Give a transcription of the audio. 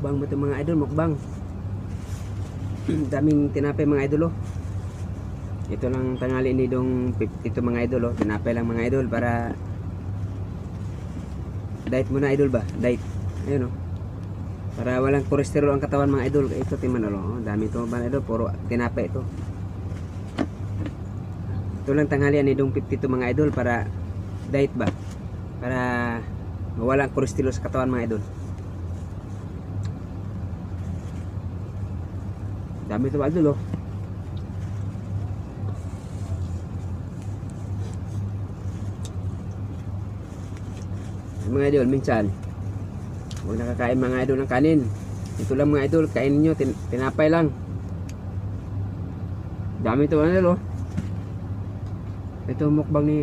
Mukbang mo ito mga idol, mukbang. Daming tinapay mga idol oh. Ito lang tanghali ni dong ito mga idol oh. Tinapay lang mga idol para diet muna idol ba? Diet. Ayun oh. Para walang kolesterol ang katawan mga idol. Ito timan oh. Dami ito mga idol, puro tinapay ito. Ito lang tanghalian ni dong 52 mga idol para diet ba? Para mawala ang kolesterol sa katawan mga idol. Dami ito mga idol oh. Mga idol, minsan huwag nakakain mga idol ng kanin. Ito lang mga idol, kainin nyo, tinapay lang. Dami ito mga idol oh. Ito mukbang ni